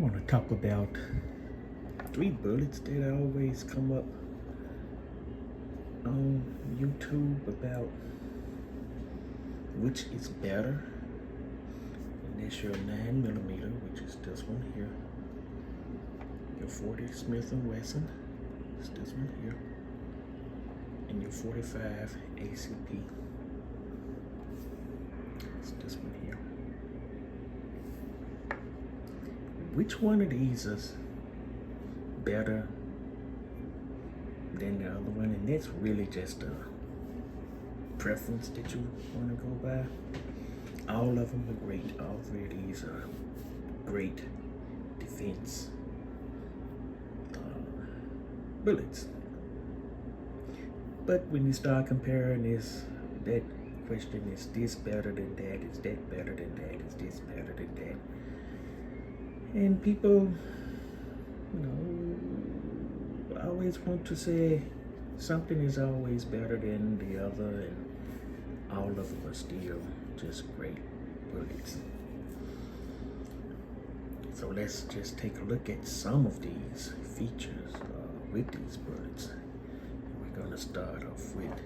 want to talk about 3 bullets that always come up on YouTube about which is better. And that's your 9mm, which is this one here. Your 40 Smith & Wesson, it's this one here. And your 45 ACP, it's this one here. Which one of these is better than the other one? And that's really just a preference that you want to go by. All of them are great. All 3 of these are great defense bullets. But when you start comparing this, that question is this better than that? Is that better than that? Is this better than that? And people, always want to say something is always better than the other, and all of them are still just great bullets. So let's just take a look at some of these features with these bullets. We're gonna start off with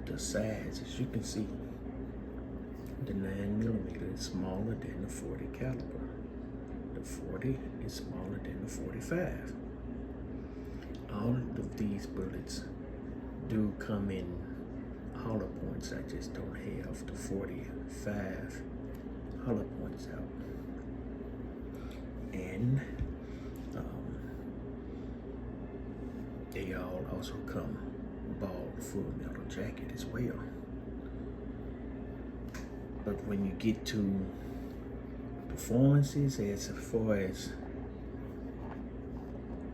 the size. As you can see, the 9mm is smaller than the 40 caliber. The 40 is smaller than the 45. All of these bullets do come in hollow points. I just don't have the 45 hollow points out. And they all also come ball full metal jacket as well. But when you get to performances, as far as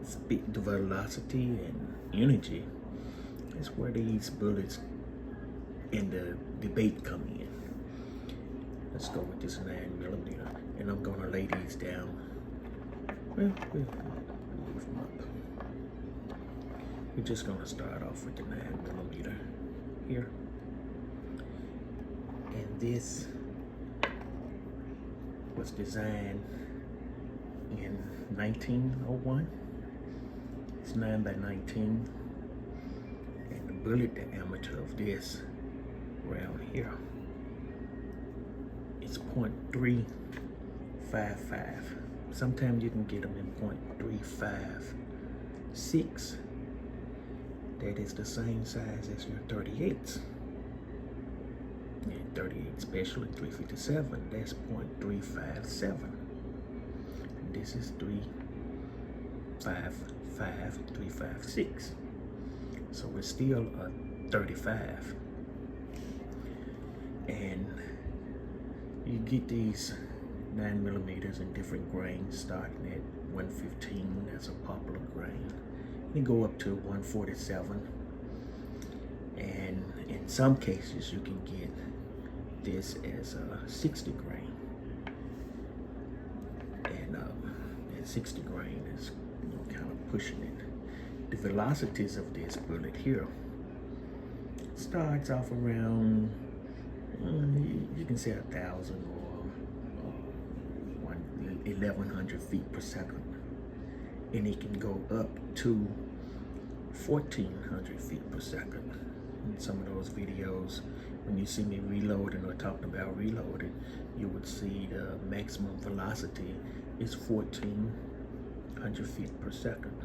speed, the velocity and energy, that's where these bullets in the debate come in. Let's go with this 9mm, and I'm gonna lay these down. Well, we'll leave them up. We're just gonna start off with the 9mm here. And this was designed in 1901. It's 9x19, and the bullet diameter of this round here is .355. Sometimes you can get them in .356. That is the same size as your 38s. And 38 special at 357, that's .357. This is 355, 356. So it's still a 35. And you get these 9mm in different grains, starting at 115, that's a popular grain. You go up to 147. And in some cases, you can get this as a 60 grain. And that 60 grain is kind of pushing it. The velocities of this bullet here starts off around, you can say 1,000 or 1,100 feet per second. And it can go up to 1,400 feet per second. In some of those videos, when you see me reloading or talking about reloading, you would see the maximum velocity is 1,400 feet per second.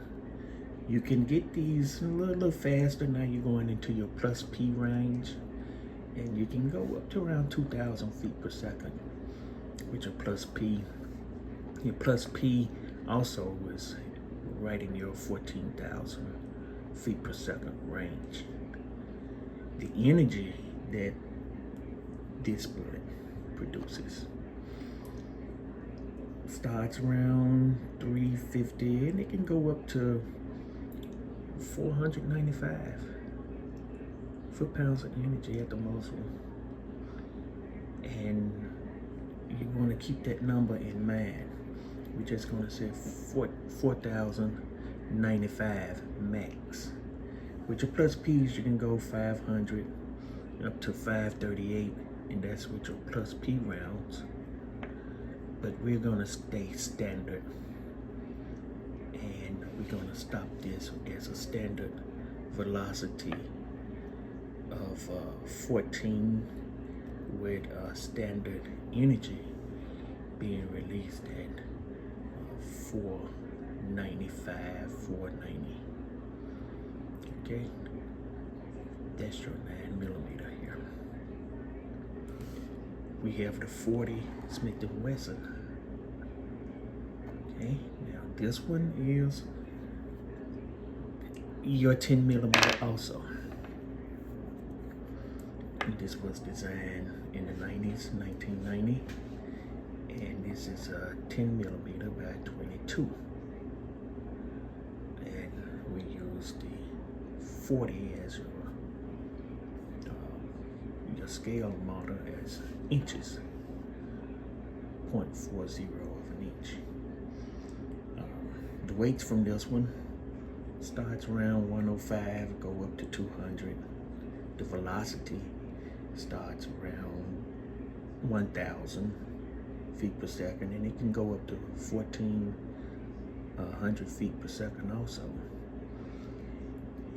You can get these a little faster. Now you're going into your plus P range, and you can go up to around 2,000 feet per second with your plus P. Your plus P also is right in your 14,000 feet per second range. The energy that this bullet produces starts around 350, and it can go up to 495 foot-pounds of energy at the muzzle. And you want to keep that number in mind. We're just going to say 4,095 max. With your plus P's, you can go 500 up to 538, and that's with your plus P rounds. But we're gonna stay standard gonna stop this as a standard velocity of 14 with standard energy being released at 495, 490. Okay, that's your 9mm here. We have the 40 Smith & Wesson. Okay, now this one is your 10mm also. This was designed in the 90s, 1990, and this is a 10mm by 22. And we use the 40 as your scale model as inches, 0.40 of an inch. The weights from this one starts around 105, go up to 200. The velocity starts around 1,000 feet per second, and it can go up to 1,400 feet per second also.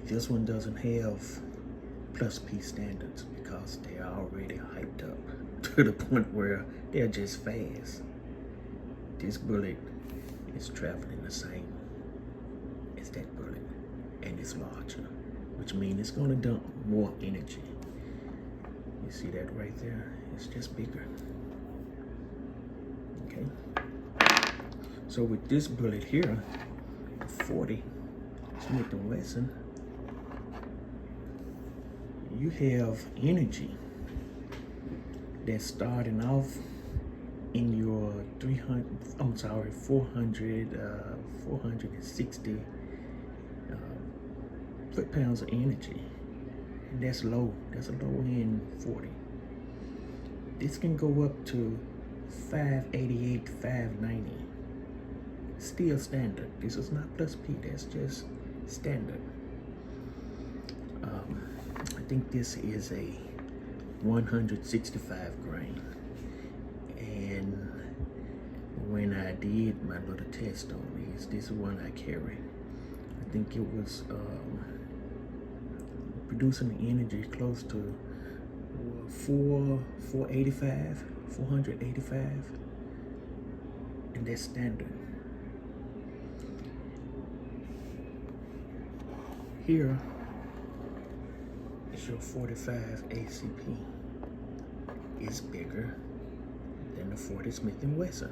This one doesn't have plus P standards because they're already hyped up to the point where they're just fast. This bullet is traveling the same as that bullet, and it's larger, which means it's going to dump more energy. You see that right there? It's just bigger. Okay. So with this bullet here, the 40 Smith & Wesson, you have energy that's starting off in your 460 foot-pounds of energy. And that's low. That's a low-end 40. This can go up to 588, 590. Still standard. This is not plus P. That's just standard. I think this is a 165 grain. And when I did my little test on these, this is one I carry. I think it was producing the energy close to 485, and that's standard. Here is your 45 ACP. It's bigger than the 40 Smith & Wesson.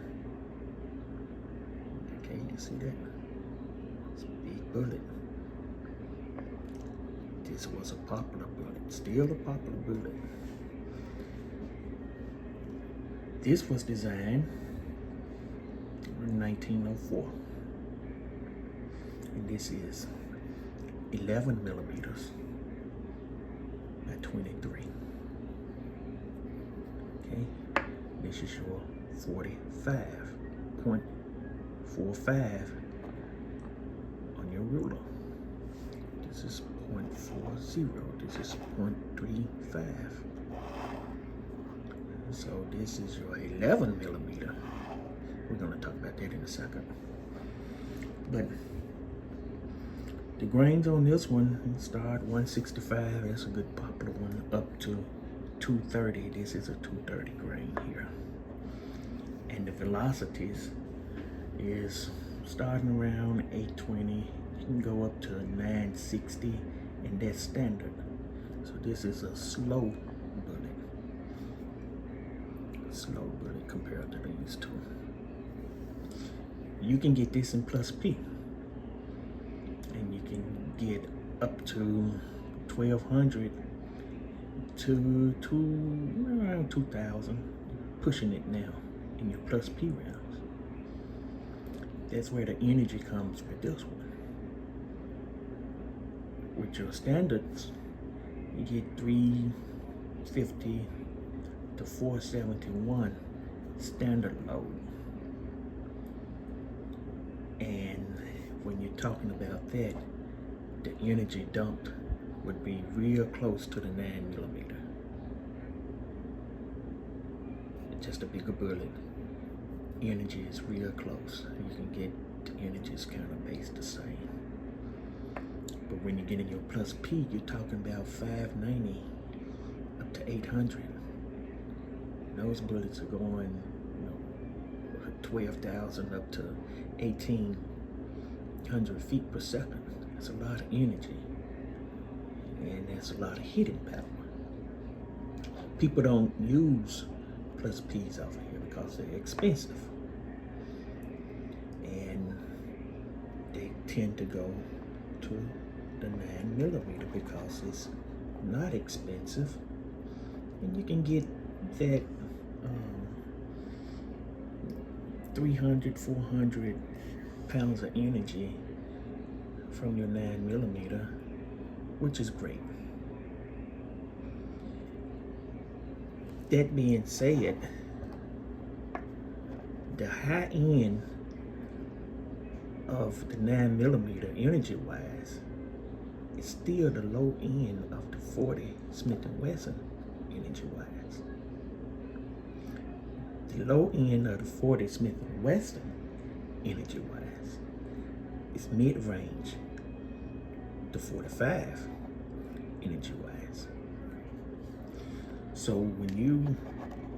Okay, you see that? It's a big bullet. This was a popular bullet, still a popular bullet. This was designed in 1904. And this is 11mm by 23. Okay, this is your 45.45 on your ruler. This is 0.40, this is 0.35. So this is your 11mm. We're gonna talk about that in a second. But the grains on this one start 165, that's a good popular one, up to 230. This is a 230 grain here. And the velocities is starting around 820. You can go up to 960, and that's standard. So this is a slow bullet. Slow bullet compared to these two. You can get this in plus P. And you can get up to 1,200 to around 2,000, pushing it now in your plus P rounds. That's where the energy comes with this one. With your standards, you get 350 to 471 standard load. And when you're talking about that, the energy dumped would be real close to the 9mm. Just a bigger bullet. Energy is real close. You can get the energy is kind of based the same. But when you get in your plus P, you're talking about 590 up to 800. Those bullets are going, 12,000 up to 1,800 feet per second. That's a lot of energy, and that's a lot of hitting power. People don't use plus Ps over here because they're expensive, and they tend to go to the 9mm because it's not expensive, and you can get that 300, 400 pounds of energy from your 9mm, which is great. That being said, the high end of the 9mm energy wise is still the low end of the 40 Smith & Wesson energy wise. The low end of the 40 Smith & Wesson energy wise is mid-range to 45 energy wise. So when you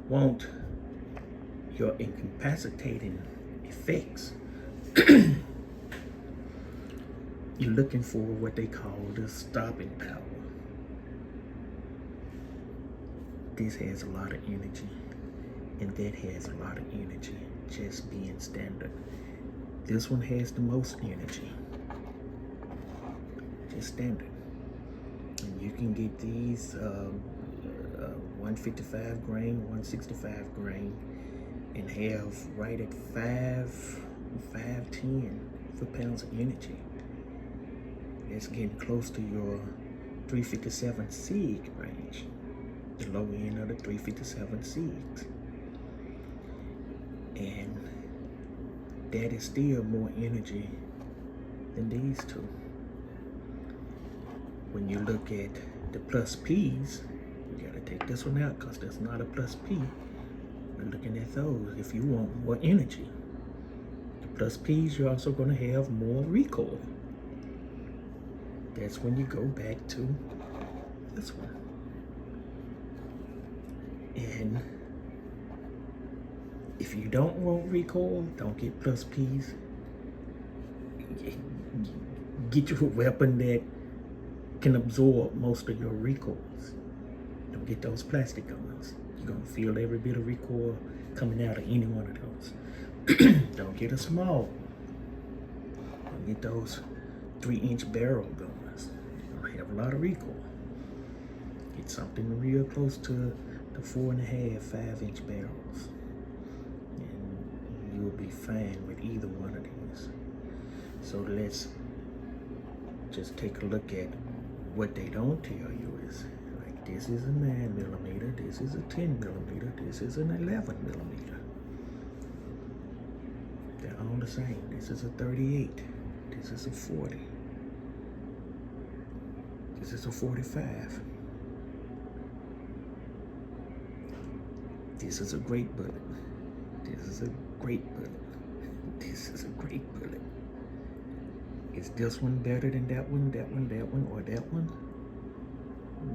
want your incapacitating effects, you're looking for what they call the stopping power. This has a lot of energy, and that has a lot of energy, just being standard. This one has the most energy, just standard. And you can get these 155 grain, 165 grain, and have right at 510 foot-pounds of energy. It's getting close to your 357 SIG range, the low end of the 357 SIGs. And that is still more energy than these two. When you look at the plus Ps, you gotta take this one out because that's not a plus P. We're looking at those if you want more energy. The plus Ps, you're also gonna have more recoil. That's when you go back to this one. And if you don't want recoil, don't get plus Ps. Get you a weapon that can absorb most of your recoils. Don't get those plastic guns. You're gonna feel every bit of recoil coming out of any one of those. Don't get a small. Don't get those 3-inch barrel guns. You're gonna have a lot of recoil. Get something real close to the 4.5, 5-inch barrels, and you'll be fine with either one of these. So let's just take a look at what they don't tell you is, like, this is a 9mm, this is a 10mm, this is an 11mm. They're all the same. This is a 38, this is a 40, this is a 45. This is a great bullet. This is a great bullet. This is a great bullet. Is this one better than that one, that one, that one, or that one?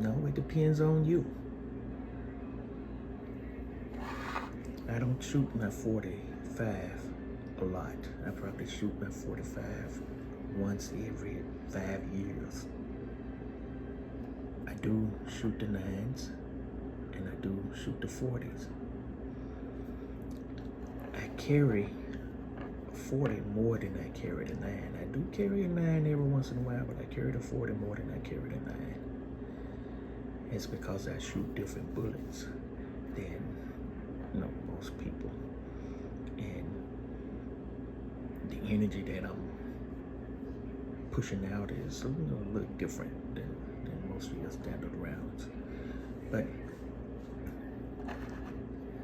No, it depends on you. I don't shoot my 45 a lot. I probably shoot my 45 once every 5 years. I do shoot the 9s, and I do shoot the 40s. I carry a 40 more than I carry the 9. I do carry a 9 every once in a while, but I carry the 40 more than I carry the 9. It's because I shoot different bullets than most people, and the energy that I'm pushing out is a little different than most of your standard rounds. But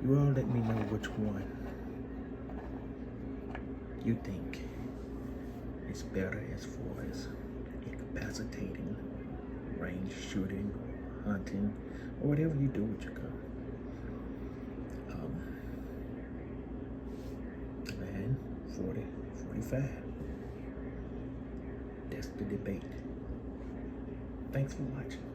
you all let me know which one you think is better as far as incapacitating, range shooting, hunting, or whatever you do with your gun. 9, 40, 45. 45. That's the debate. Thanks for watching.